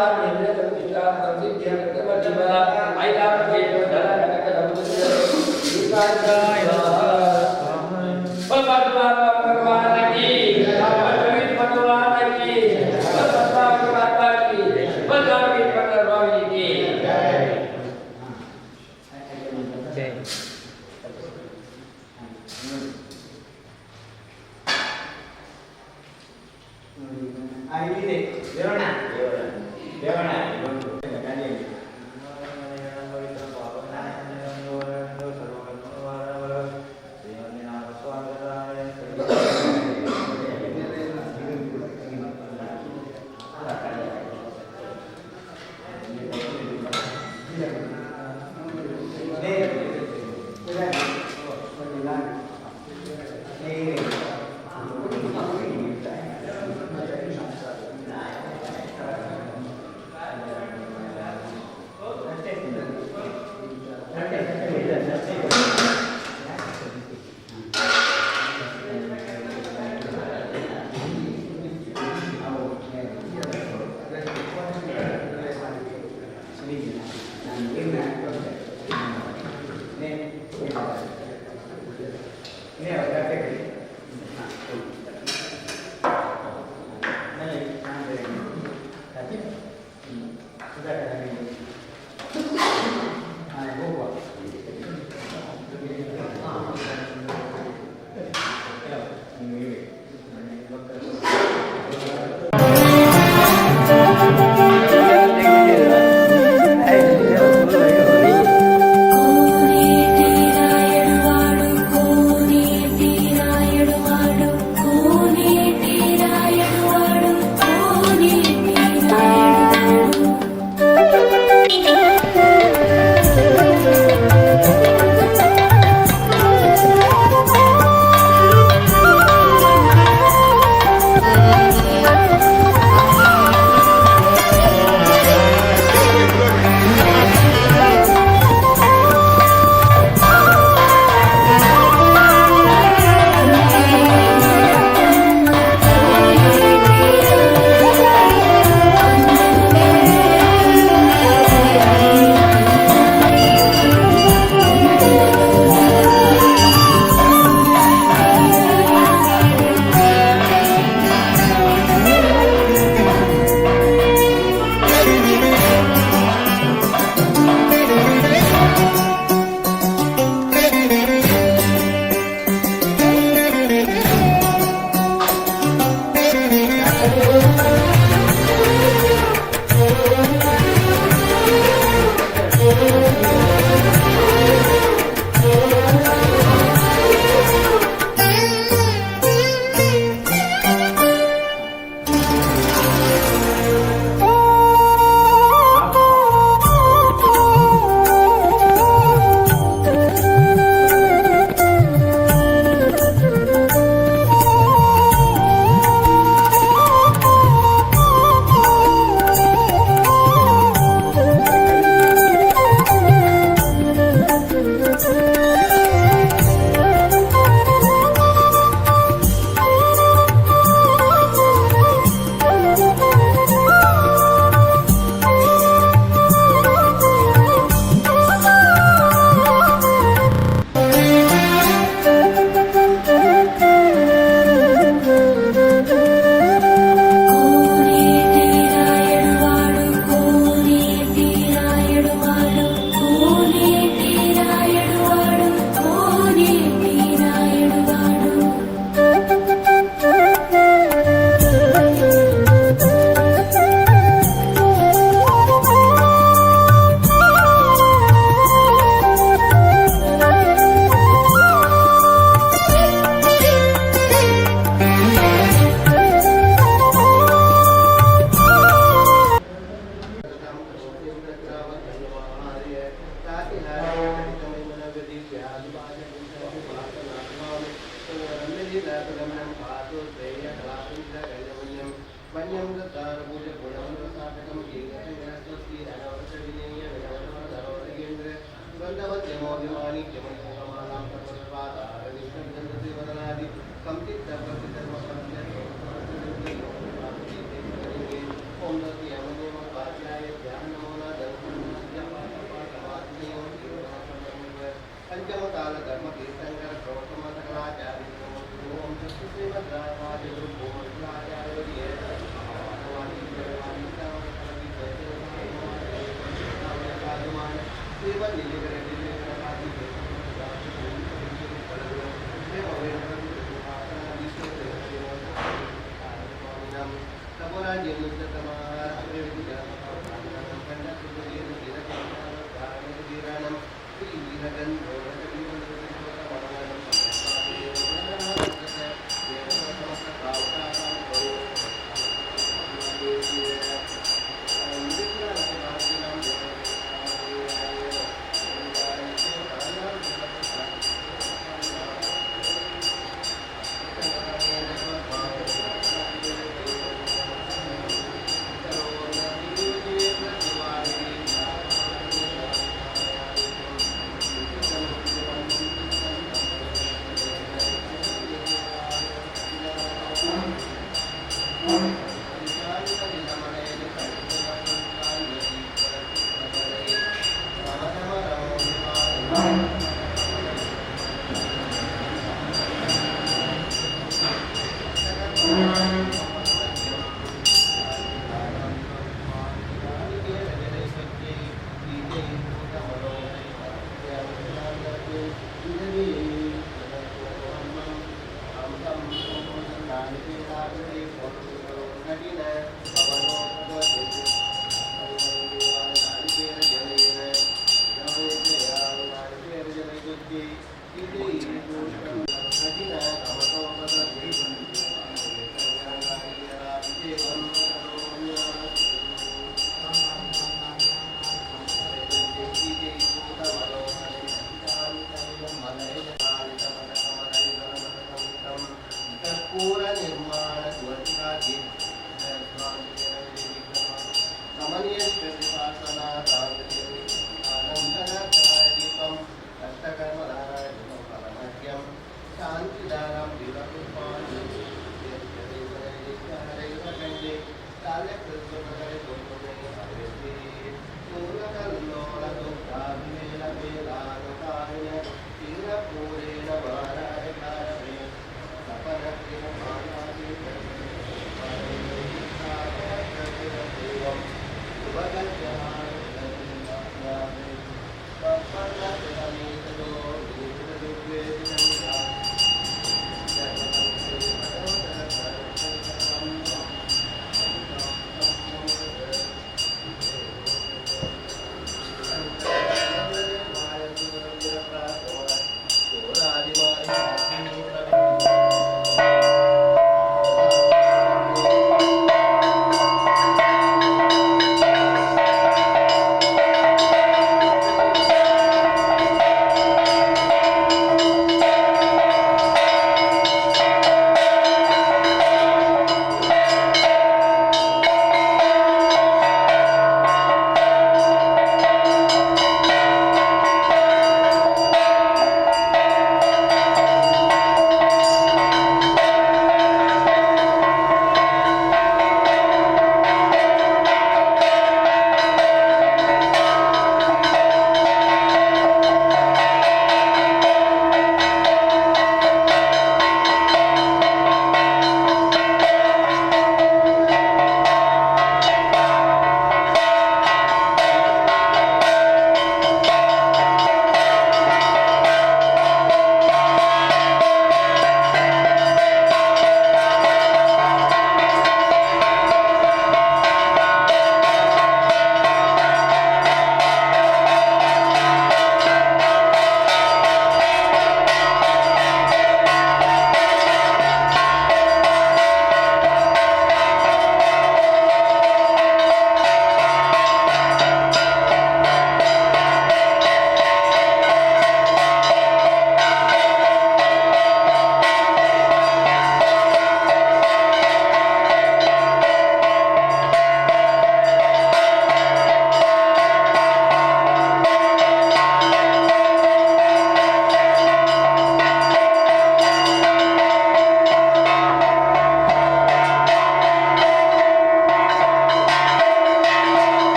Bye.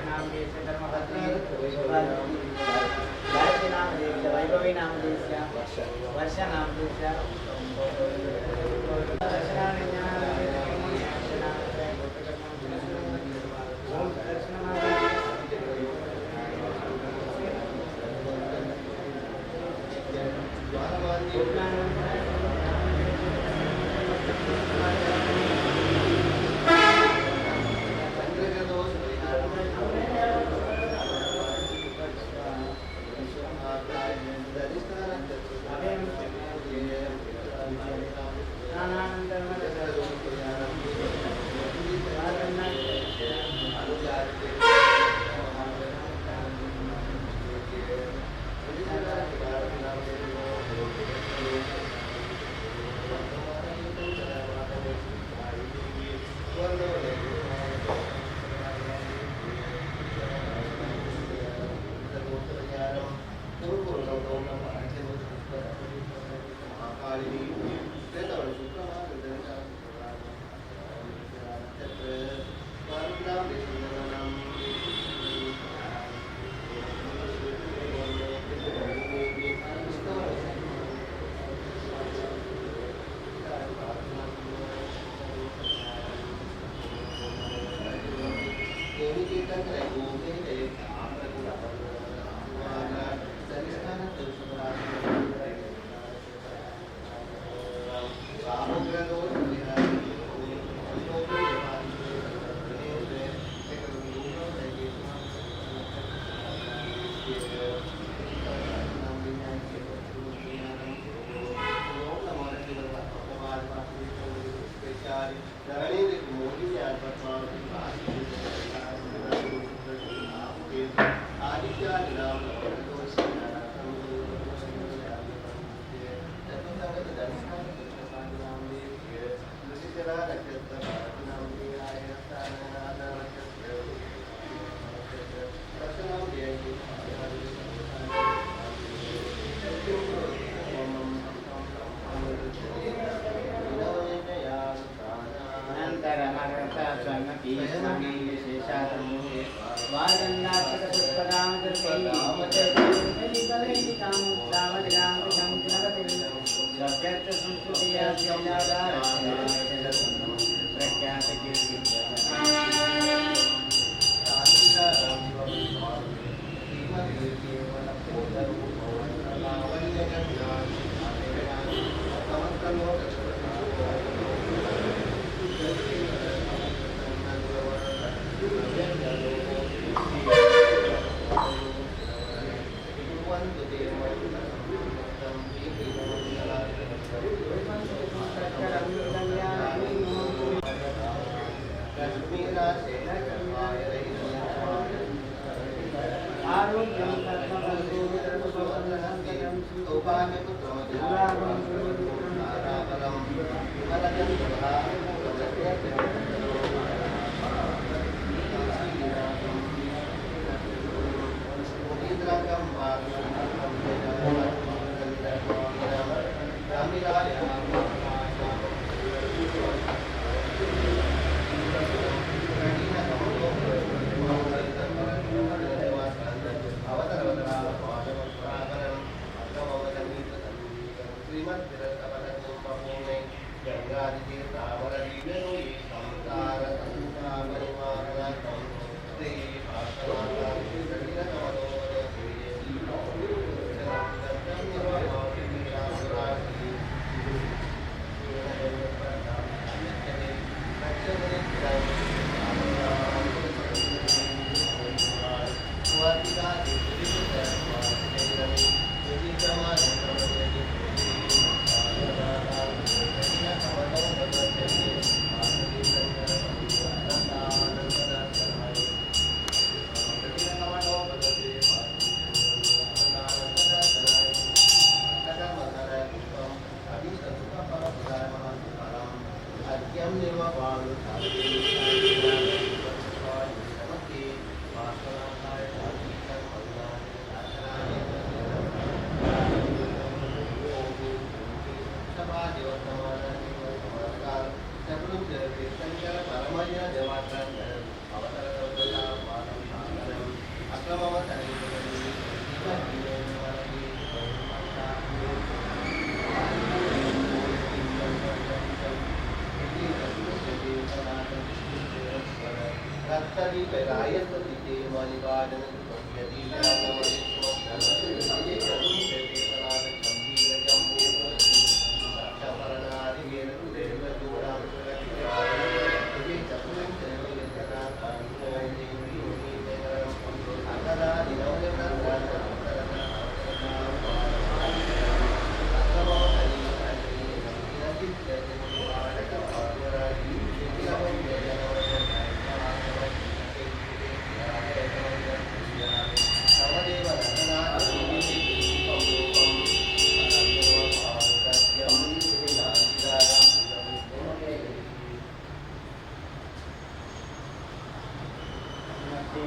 नाम देश धर्मपत्नी गायत्री नाम देश वैभवी नाम देश वर्षा नाम देश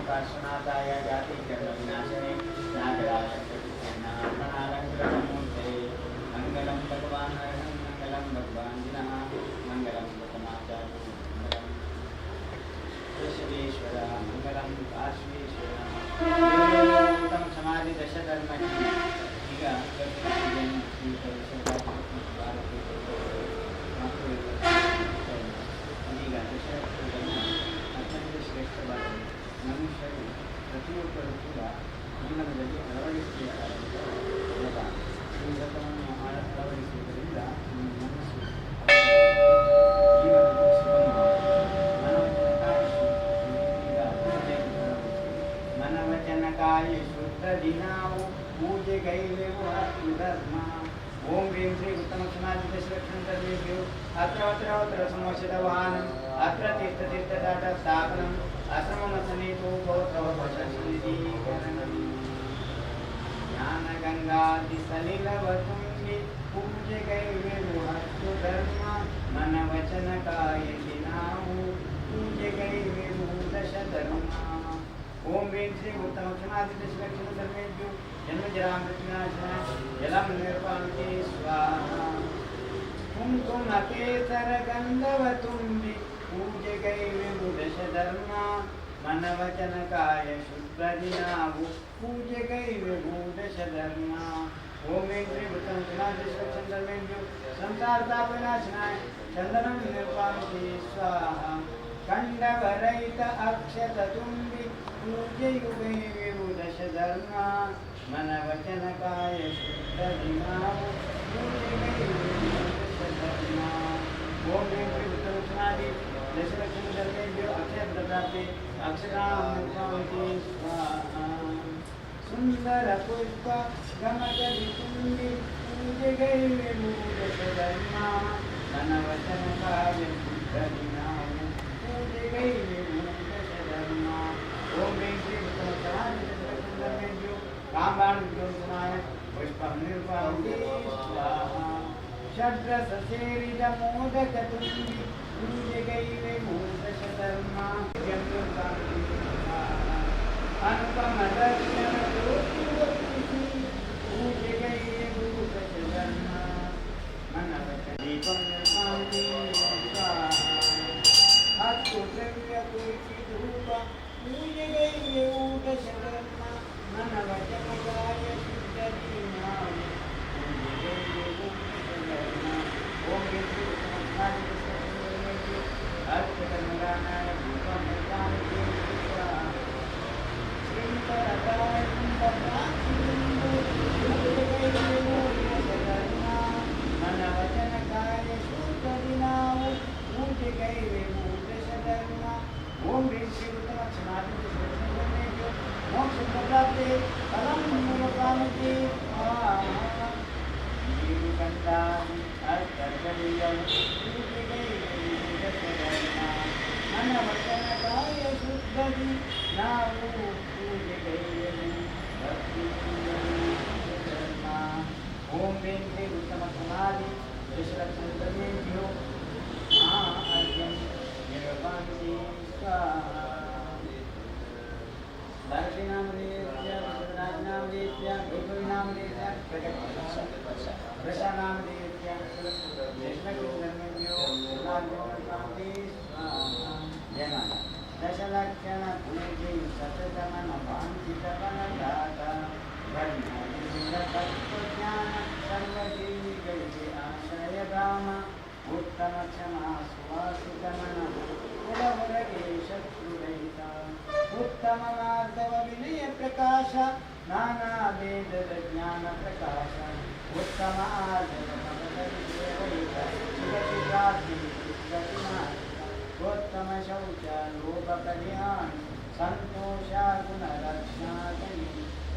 पार्श्वनाथाय जाति कर्मविनाशने नागराजसमुद्रे मंगलम भगवान हरणं मंगलम भगवान जिनः मंगलम भगवाचार्य मंगलम विश्वेश्वर मंगलम काश्मीश्वर उत्तम समाधि दश धर्म की ಈಗ ಅತ್ಯಂತ ಶ್ರೇಷ್ಠವಾದ ಮನುಷ್ಯರು ಪ್ರತಿಯೊಬ್ಬರೂ ಕೂಡ ಜೀವನದಲ್ಲಿ ಅಳವಡಿಸಬೇಕಾದಂಥ ಈ ವ್ರತವನ್ನು ಅಳವಡಿಸುವುದರಿಂದ ನಿಮ್ಮ ಮನಸ್ಸು ಜೀವನದಲ್ಲಿ ಮನವಚನಕಾಯ ಶುದ್ಧ ದಿನಾವು पूजेगैवेव धर्म ओम ह्रीं श्री उत्तम समाधि दशलक्षण सर्वेभ्यो अत्र समोषितवाहनम् अत्र तीर्थतीर्थदाट स्थापनम् आश्रममसनीतो गोत्रवशनिधीकरणम् ज्ञानगङ्गादिसलिलवतुङ्गी पूजेगैवेव धर्म मनवचनकाय दिनाವು पूजेगैवेव दशधर्म ओम ह्रीं श्री उत्तम समाधि दशलक्षण सर्वेभ्यो जन्म जरा मृत्युनाशनाय जलम निर्पान्ते स्वाहा कुंकुम केसर गंधवतुंबि पूजगैवेव दशधर्म मनवचनकाय शुद्धदिनावु पूजगैवेव दशधर्म ओम ह्रीं श्री उत्तम समाधि दशलक्षण सर्वेभ्यो संसार तापनाशनाय चंदनम निर्पान्ते स्वाहा खंडवरहित अक्षततुंबि पूजयुगैवेव दशधर्म मनवचनकाय शुद्धदिनावु पूजगैवेव दशधर्म ओम ह्रीं श्री उत्तम समाधि दशलक्षण सर्वेभ्यो अक्षयप्रदाते अक्षरामृतावते स्वाहा सुंदर पुष्प गमकवितुंबि पूजगैवेव दशधर्म मनवचनकाय शुद्धदिनावु पूजगैवेव दशधर्म ओम ह्रीं श्री उत्तम समाधि दशलक्षण सर्वेभ्यो काम्बाणुज्योत्सनाय पुष्पं निर्वान्ते स्वाहा षड्रससेरितमोदकतुंबि पूजगैवेव दशधर्म अनुपमदर्शनज्योतिवतीति पूजगैवेव दशधर्म मनवचनदीपं निर्वान्ते स्वाहा हस्तुद्रव्यपुरीधूप पूजगैवेव दशधर्म मनवचनकाय शुद्धदिनावु पूजगैवेव दशधर्म ओम ह्रीं श्री उत्तम समाधि दशलक्षण सर्वेभ्यो अर्थकर्मदानाय धूपं निर्वान्ते स्वाहा श्रीकरतारण्डप्राचीनन्दो पूजगैवेव दशधर्म मनवचनकाय शुद्धदिनावु पूजगैवेव दशधर्म ओम ह्रीं श्री उत्तम समाधि दशलक्षण सर्वेभ्यो मोक्षप्रदाते फलं निर्वान्ते स्वाहा नीलकण्ठानि अर्थकलिलं पूजगैवेव दशधर्म मनवचनकाय शुद्धदिनावु पूजगैवेव दशधर्म ओम ह्रीं श्री उत्तम समाधि दशलक्षण सर्वेभ्यो अर्घ्यं निर्वान्ते स्वाहा भारतीनामदेस्य विश्वनाथनामदेस्य गौरवीनामदेस्य प्रशानामदेस्य दशलक्षणधर्मेभ्यो निर्वान्ते स्वाहा जय माता दशलक्षण पूजे सततमनवाञ्छितफलदाता ब्रह्मज्ञान सर्वदेवैः आश्रयधाम उत्तमक्षमा सुवासितमनः कुलवरगे शत्रुरहिता उत्तम माधव विनय प्रकाश नाना वेद ज्ञान प्रकाश उत्तम उत्तम शौच लोभ कल्याण संतोष गुण रक्षा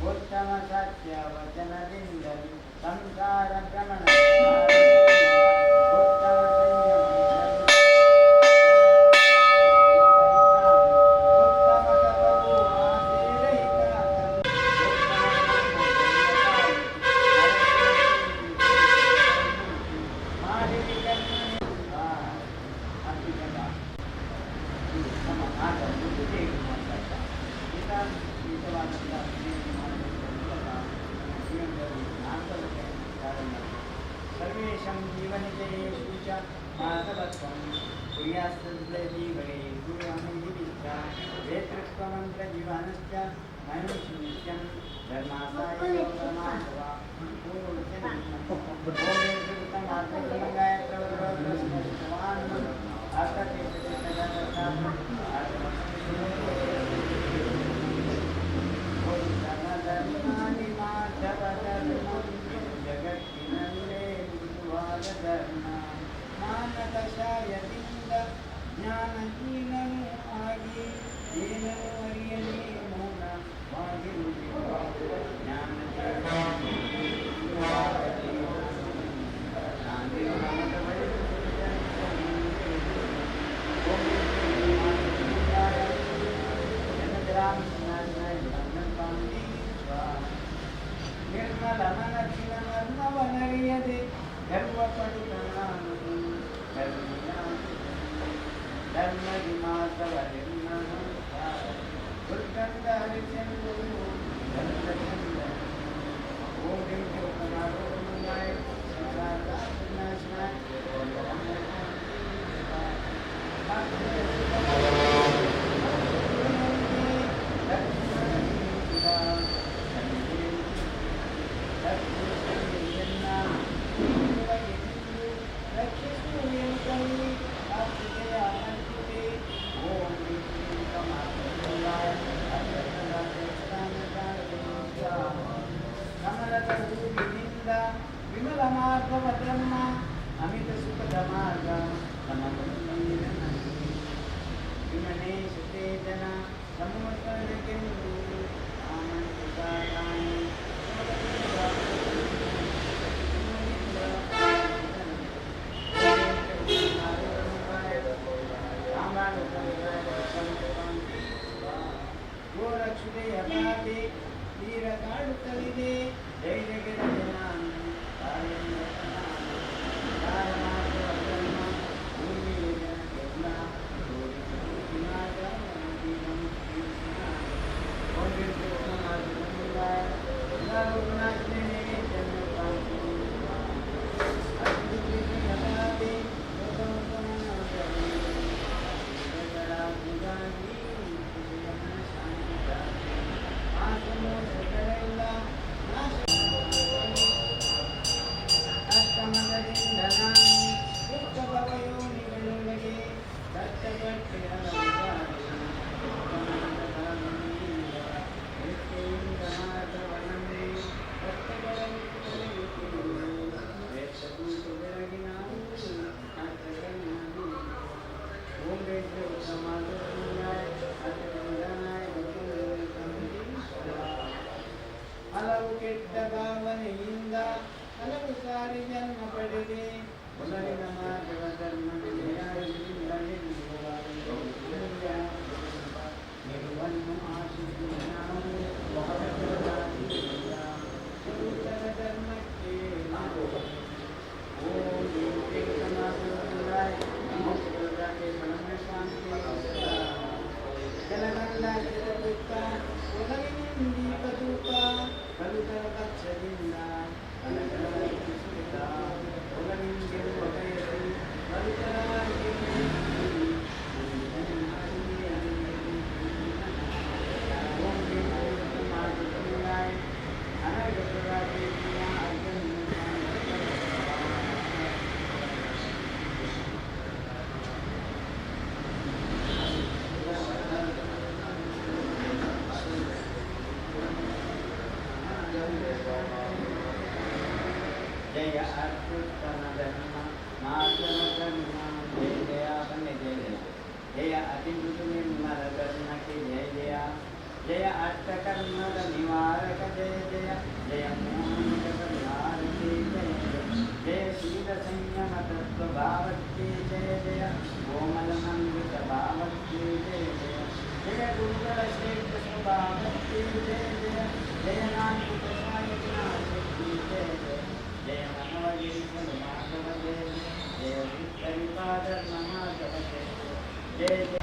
उत्तम सत्य वचन विंदन संसार भ्रमण उत्तम सर्वेषां जीवनजयेषु च माधवत्वं कुर्यास्तद्जीवने गुरुहमिविद्या वेतृत्वमन्त्रजीवनश्च मनुष्यनित्यं धर्मासाय योगमाधवा ओमेश्वरतमात्मलिङ्गाय प्रवृत्तवान् धर्मानि माधवधर्मं जगत्किनन्दे धर्म ಮಾನಕಷಾಯದಿಂದ ಜ್ಞಾನಹೀನನು ಆಗಿ ಏನನು ಅರಿಯಲಿ ಮೌನವಾಗಿರುವುದು ನಿರ್ಮಲ ಮನಸ್ಸಿನ ಮರ್ಮವನರಿಯದೆ ಧರ್ಮದಿ ಮಾಧವ ದುರ್ಗಂಧ ಹರಿಚಂದು ಓಂ ದೇವನಾಯ ವಿಮಲ ಮಾಧವ ಬ್ರಹ್ಮ ಅಮಿತ ಸುಖದ ಮಾರ್ಗ ವಿಮನೆ ಸುತೇಜನ ಸಮೂಹಕ್ಕೆಂದು ಗೋರಕ್ಷುದೆಯ ಬಾಧೆ ತೀರ ಕಾಡುತ್ತಲಿದೆ ಧೈರ್ಯಗೆ ಹಲವು ಕೆಟ್ಟ ಭಾವನೆಯಿಂದ ಹಲವು ಸಾರಿ ಜನ್ಮ ಪಡೆದೆ ಮೊದಲಿನ ಮಾಧವ ಧರ್ಮ ನಿರುವನ್ನು ಆಶಿಸಿ ನಾವು ಧರ್ಮಕ್ಕೆ ಜನಗಂಡ ಜಗದುತ್ತ ಒಲವಿನಿಂದೀಪ ಧೂಪ ಕಲುತರ ಪಕ್ಷದಿಂದ ಕನಕದ ಒಲವಿಂದಿರುವ ಬಯಸಿ ಕಲುತರ जय अत्युत्तम धर्म मातम धर्म जय जया बने जय जया जय अति मृदु निर्मल करुण के जय जया जय अष्टकर्म निवारक जय जया जय मोहन परिहार के जय जय शील संयम तत्व भाव के जय जया कोमल मंगल भाव के जय जया जय गुरुकर श्रेष्ठ स्वभाव के जय जया जय नानक प्रसाद नाथ की जय जय जय मनोगिरी माधव जय जय हरिपादर महादेव जय जय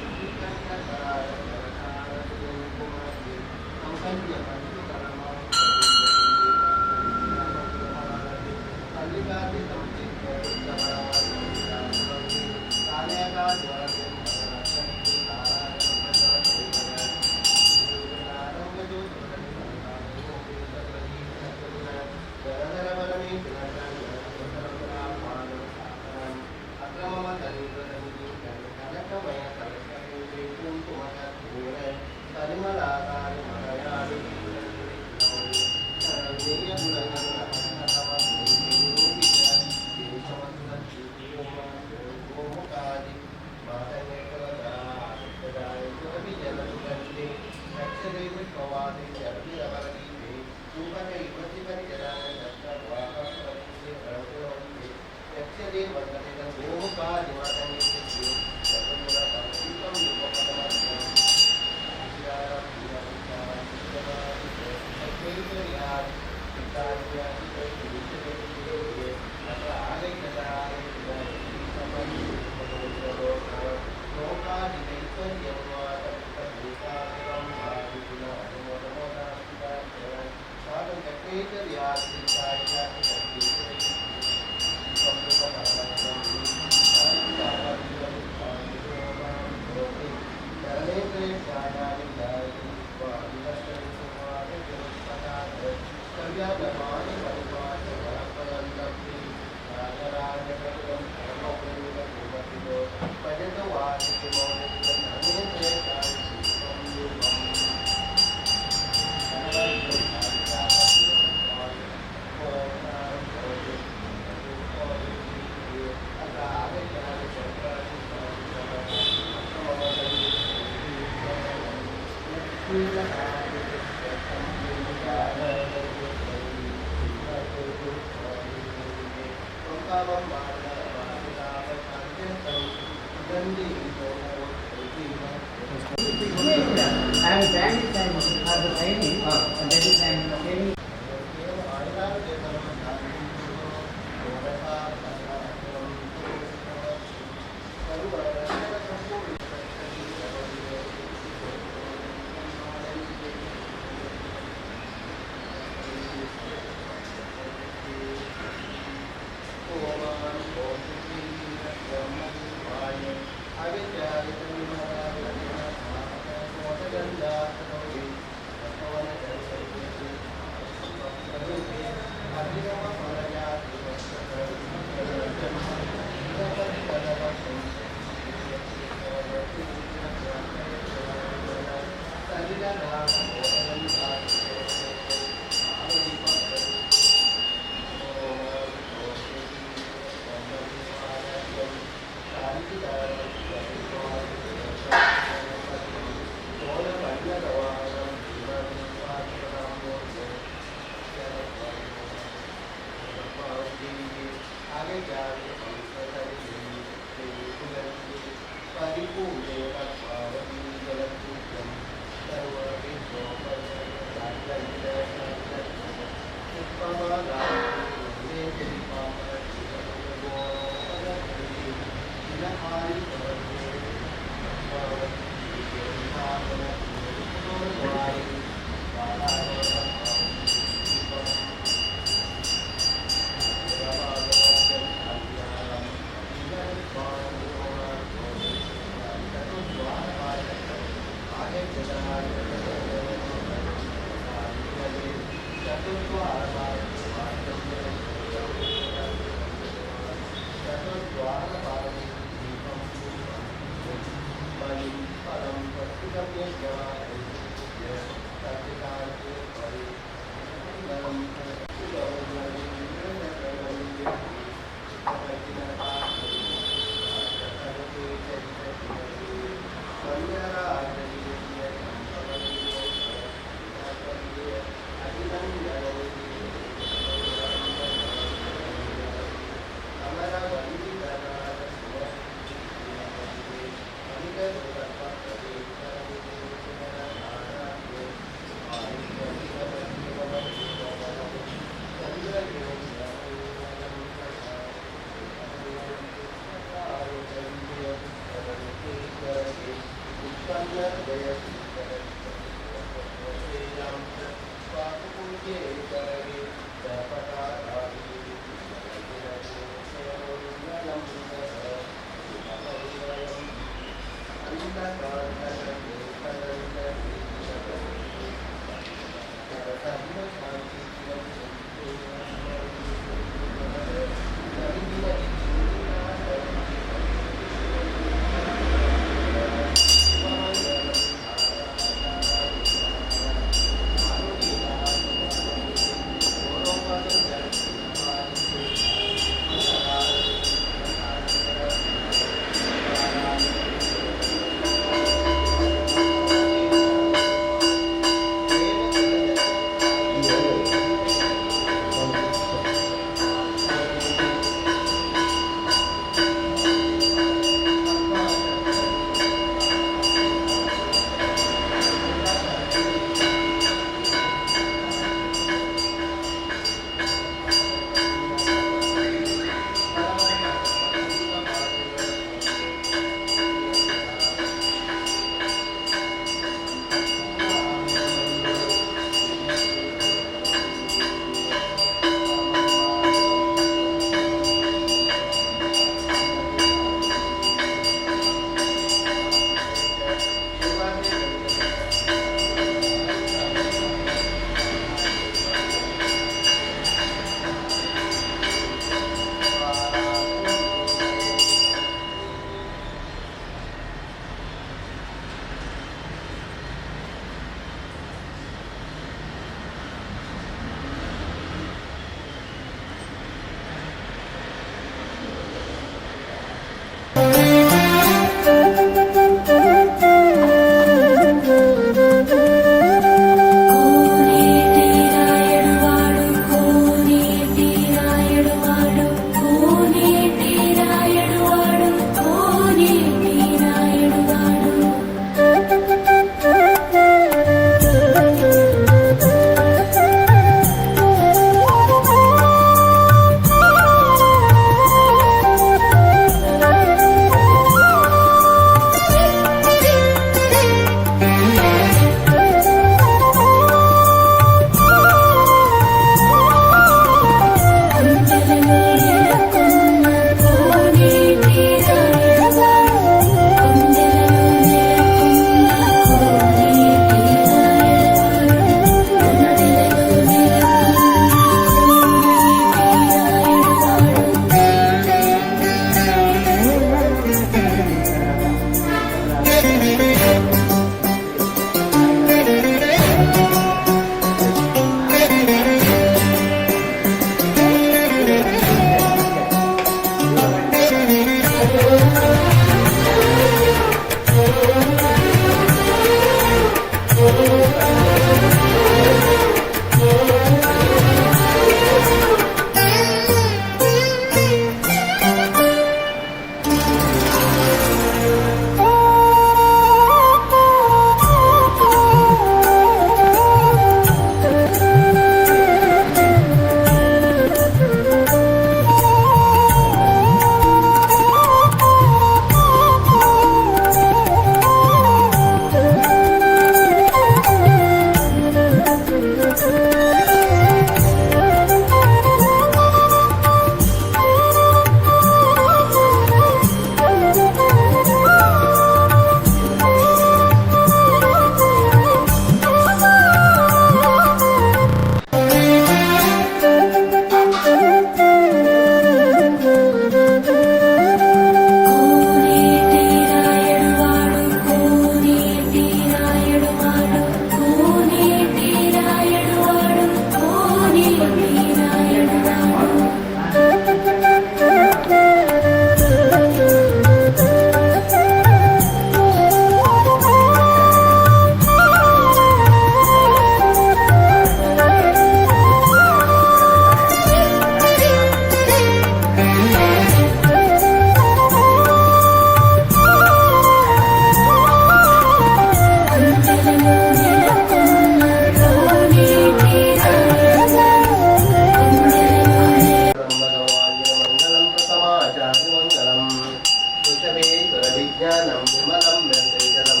विज्ञानं विमलं व्यक्तिशलं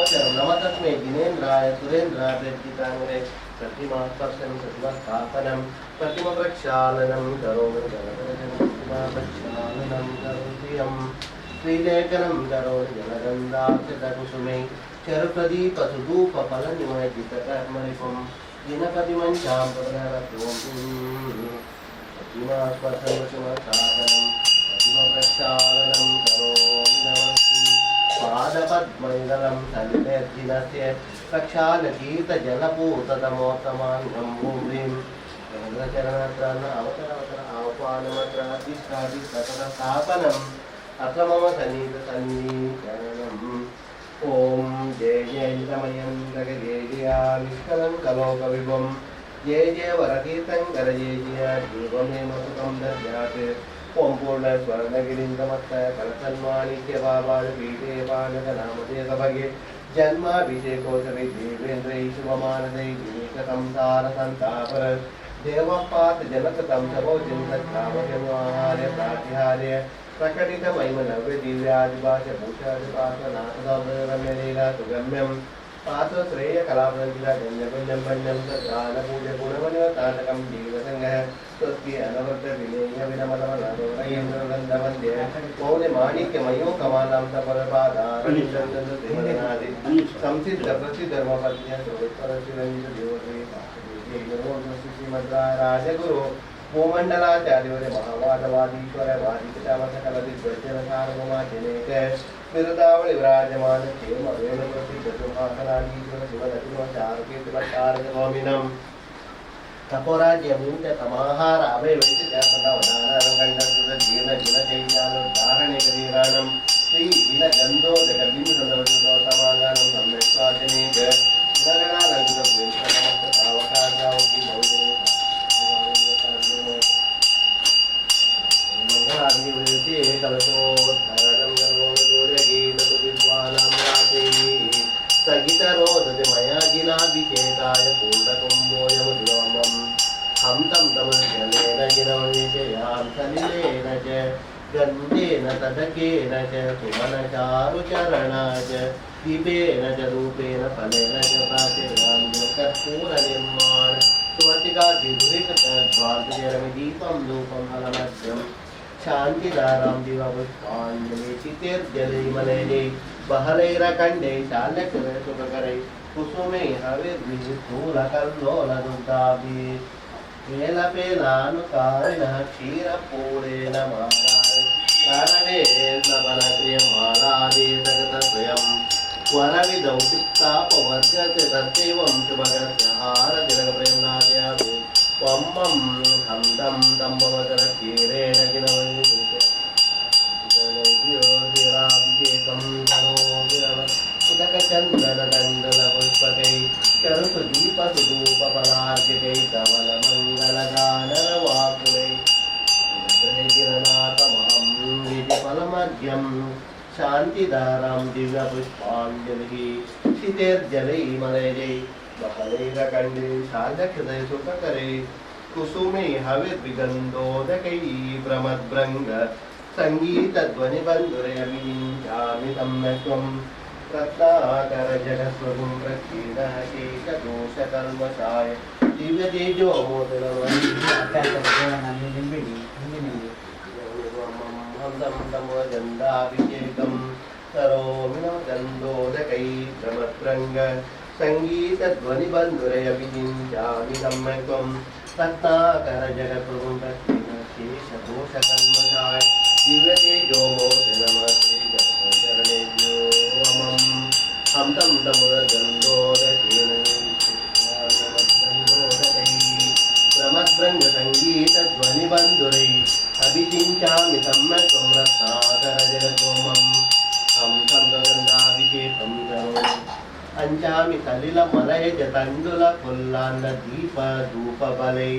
गोचरं नमः तस्मै जिनेन्द्राय सुरेन्द्राय प्रेक्षिताङ्गरे प्रतिमा स्पर्शनं प्रतिमा स्थापनं प्रतिमा प्रक्षालनं करोमि प्रतिमा प्रक्षालनं करोति श्रीलेखनं करोमि जलगन्धाक्षतकुसुमे चरुप्रदीपसुधूपफलनिमज्जितकर्मरिपुं दिनपतिमञ्चां प्रदरतों प्रतिमा स्पर्शनं प्रतिमा स्थापनं प्रतिमा प्रक्षालनं करोमि नमस्ते पादपद्मैदलं सन्निधिनस्य प्रक्षालकीर्तजलपूततमोत्तमाङ्गं भूमिं चरणचरणत्राण अवतर आह्वानमत्राधिष्ठादिस्थापनम् अत्र मम सन्निधसन्निचरणम् ॐ जय जय रमयं जग जय जय निष्कलं कलोकविभं जय जय वरकीर्तङ्कर जय जय देवमे मसुकं दद्यात् ॐ पूर्णस्वर्णगिरिन्दमत्तय कलसन्माणिक्यभावापीठे पालकनामते सभगे जन्माभिषेकोत्सवे देवेन्द्रै शुभमानदै विवेकसंसारसन्तापर देवपात जनकतं सभोजं तत्कामयमाहार्य प्रातिहार्य प्रकटितमहिमनव्य दिव्यादिभाषभूषादिपाशनाथरम्यलीला सुगम्यं पाशश्रेयकलापनन्दिला गण्यगुण्यं पण्यं तद्गानपूजगुणमनिवताटकं जीवसङ्गः स्वस्ति अनवद्यविनयविनमलमनोरयन्द्रवन्दवन्द्य मौल्यमाणिक्यमयो कमानां सफलपादानि संसिद्धप्रसिद्धर्मपत्न्य श्रीमद्राजगुरु भूमंडलाचार्य महावादवादीश्वर वादिकतामसकलदिग्गजनसार्वमाजनेक विरुदावळि विराजमान क्षेम वेणुप्रसिद्ध सुहासनादीश्वर शिवदत्वाचारकीर्तिमत्कारकस्वामिनं तपोराज्यमिं च समाहार अभयवैद्यजातवदानरङ्गण्डसुरजीर्णजिनचैत्यानुद्धारणेकरीराणं श्रीजिनगन्धोदकबिन्दुसन्दर्भितोत्तमाङ्गानं सम्यक् जनगणालङ्कृतप्रेमसमस्ततावकाशावकी बहुजने मंगलाग्निवृत्ते कलशोद्धरणं गर्वोदूर्यगीतसुविद्वानां राते स्थगितरोदते मया जिनाभिषेकाय पूर्णकुम्भोऽयमुद्गमं हं तं तमजलेन जिनमविजयां सलिलेन च गन्धेन तदकेन च सुमनचारुचरण च दीपेन च रूपेण फलेन च प्राचीनां कर्पूरनिर्माण सुवतिकादिदुरितद्वान्तजरमिदीपं धूपं फलमध्यं शान्तिदारां दिवपुष्पाञ्जलि चितेर्जले मलये बहरैरखण्डे शाल्यकृतसुखकरै कुसुमे हविर्विस्थूलकल्लोलदुग्धाभिः पेलपेलानुकारिणः क्षीरपूरेण मालाप्रियमालादेशगतस्वयं वरविदौ चित्तापवर्गते तस्यैवं शुभगस्य हारतिलकप्रेम्नाद्यापि त्वं हं तं तम्बवदरक्षीरेण जिनवैराभिषेकं करोमि उदकचन्दनदण्डलपुष्पकै चरुसुदीपसुधूपफलार्चिकै धवलमङ्गलगानरवाकुलै गिरनाथमहं विधिफलमध्यं शान्तिदारां दिव्यपुष्पाञ्जलिः क्षितेर्जलै मलयै बहलैरखण्डे शाल्यकृतै सुखकरै कुसुमे हविर्विगन्धोदकै भ्रमद्भृङ्ग सङ्गीतध्वनिबन्धुरयविञ्चामि सम्यक्त्वं रत्नाकरजगस्वरुं प्रक्षीणकेशदोषकल्मषाय दिव्यतेजोमोदनमन्दमोदन्दाभिषेकं करोमि गन्धोदकै भ्रमद्भृङ्ग सङ्गीतध्वनिबन्धुरयविञ्चामि सम्यक्त्वं रत्नाकरजगस्वरुं प्रक्षीणकेशदोषकल्मषाय दिव्यतेजोमोदनमस्ते जगच्चरणेभ्यो हम तं तमुदगन्धोदकेन प्रमद्भृङ्गसङ्गीतध्वनिबन्धुरै अभिषिञ्चामि सम्यक् त्वं रत्नाकरजगतोमं हं तं गन्धाभिषेकं करोमि पञ्चामि सलिलमलयजतण्डुलफुल्लाण्डदीपधूपबलै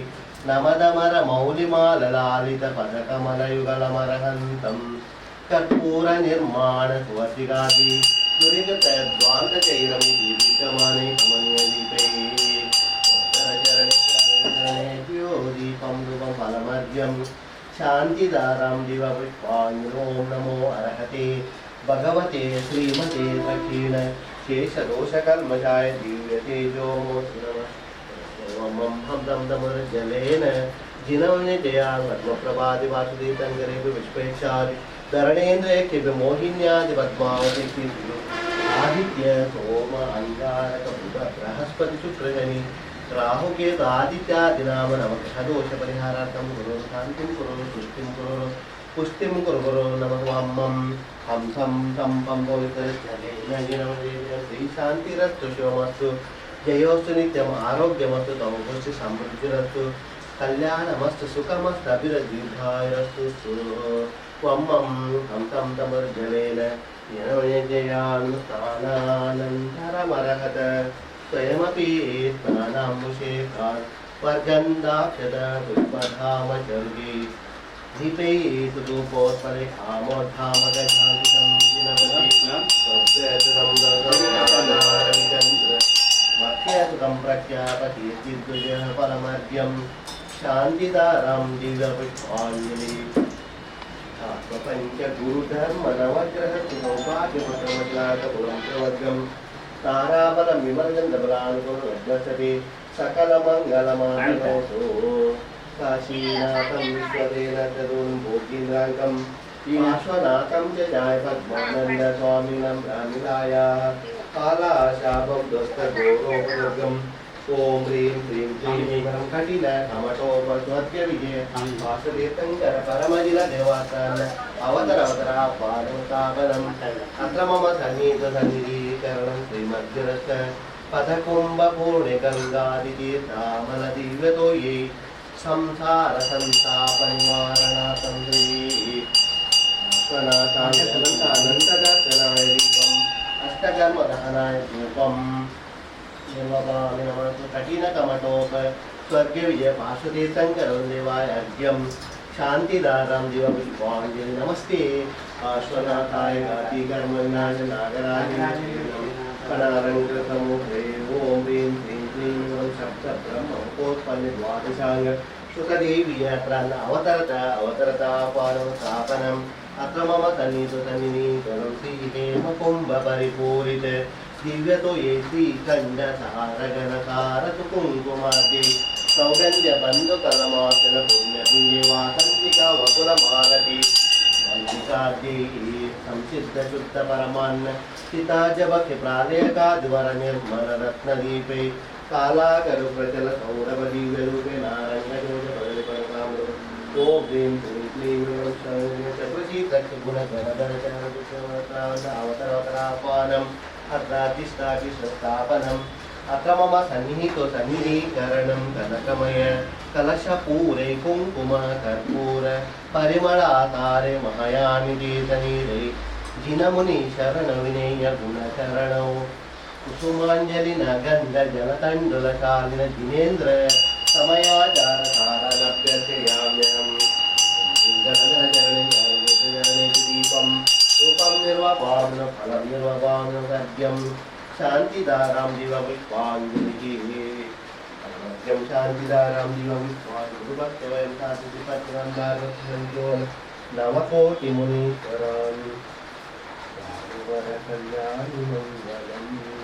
नमदमरमौलिमाललालितपदकमलयुगलमर्हन्तं कर्पूरनिर्माणसुवसिकादि दुरितद्वान्तचैरमिदीपितमाने कमनीयदीपैः चरणेभ्यो दीपं धूपं फलमर्घ्यं शान्तिदारां दिवपुष्पाञ्जलो नमो अर्हते भगवते श्रीमते दक्षिण केशदोषकल्मषाय दिव्यतेजोमूर्ति नमः ओम हम दम दमर्जलेन जिनवनिजया पद्मप्रभादि वासुदेवतङ्गरेभ्यो विश्वेक्षादि धरणेन्द्रैक्य मोहिन्यादि पद्मावती आदित्य सोम अंगारक बुध बृहस्पति शुक्रशनि राहुकेतु आदित्यादिनाम नमः दोष परिहारार्थं गुरो शान्तिं कुरु पुष्टिं कुरु नमः वामं हंसं तं पं पवित्रजलेन जिनवनिजया श्री शान्तिरस्तु शिवमस्तु जयोस्तु नित्यम आरोग्यमस्तु तमोस्तु समृद्धिरस्तु कल्याणमस्तु सुखमस्तु अभिवृद्धिर्दीर्घायुरस्तु त्वमं हम तं तमर्जलेन जनवनिजयान् स्नानानन्तरमर्हत स्वयमपि स्नानाम्बुशेखात् वर्गन्धाक्षत पुष्पधामचर्गे दीपैतु धूपोत्पले कामोद्धामगच्छान्ति मध्यसुतं प्रख्यापकीर्तिद्विजः परमर्घ्यं शान्तिदारां दिव्यपुष्पाञ्जलि आत्मपञ्चगुरुधर्मनवग्रहसौभाग्यपत्रमज्ञातपुरं ताराबलं विमर्गन्दबलानुगुणवद्वसति सकलमङ्गलमानोऽसो काशीनाथं विश्वदेन तरुन् भोगीन्द्राङ्कं विश्वनाथं च जायपद्मानन्दस्वामिनं ब्राह्मिलायाः कालाशापं दुस्तघोरोपदुर्गम् ओम ह्रीं क्लीं क्लीं परं कटिल कमटोपस्वर्ग्य विजय वासुदेवतङ्कर परमजिल देवातान् अवतरा पादोत्तापनम् अत्र मम सन्निधीकरणं श्रीमद्गिरस्त पथकुम्भपूर्णिगङ्गादितीर्थामलदिव्यतो ये संसारसन्तापनिवारणार्थं श्री विश्वनाथाय अनन्तदर्शनाय दीपम् अष्टकर्मदहनाय धूपम् निर्वपामि नमः कठिनकमटोप स्वर्गे विजय वासुदेवतङ्कर देवाय अर्घ्यं शान्तिदारां दिवपुष्पाञ्जलि नमस्ते आश्वनाथाय घातिकर्मविनाश नागराज कणालङ्कृतमुखे ॐ ह्रीं क्लीं क्लीं सप्तब्रह्मोत्पन्नद्वादशाङ्ग सुखदेवी अत्रान् अवतरतापानस्थापनम् अत्र मम सन्निधीकरणं श्रीहेमकुम्भपरिपूरित दिव्यतो ये श्रीखण्डसारगणकारतु कुङ्कुमाद्ये सौगन्ध्यबन्धुकलमासन पुण्यपुण्ये वासन्तिका वकुलमालति वल्लिकाद्ये संसिद्धशुद्धपरमान्न सिताजभक्तिप्रालयकाद्वरनिर्मलरत्नदीपे कालाकरुप्रचलसौरभदिव्यरूपे नारङ्गजोजपरिपरकामृ ॐ ह्रीं क्लीं क्लीं अवतरापानम् अत्रातिष्ठापिस्थापनम् अत्र मम सन्निहितसन्निधीकरणं कनकमय कलशपूरे कुङ्कुम कर्पूर परिमलाकारे महायानितीर्थनीरे जिनमुनि शरणविनेय गुणचरणौ कुसुमाञ्जलिन गन्धजलतण्डुलशालिन जिनेन्द्र समयाचारसारगभ्यर्चयाम्यहम् दीपम् रूपं निर्वपाम्न फलं निर्वपाम्न सद्यं शान्तिदारां दिवपुष्पाञ्जलिः अनवद्यं शान्तिदारां दिवपुष्पाञ्जलिः शान्तिपत्रन्दारसन्तो नवकोटिमुनीश्वरान् वरकल्याणि मङ्गलम्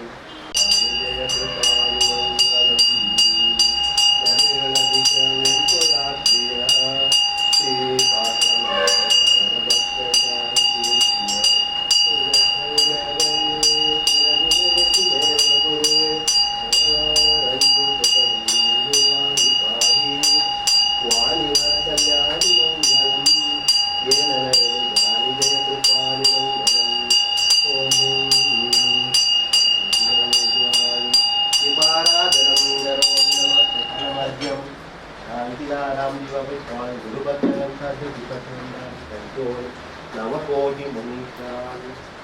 नवकोटि मुनीश्वरान्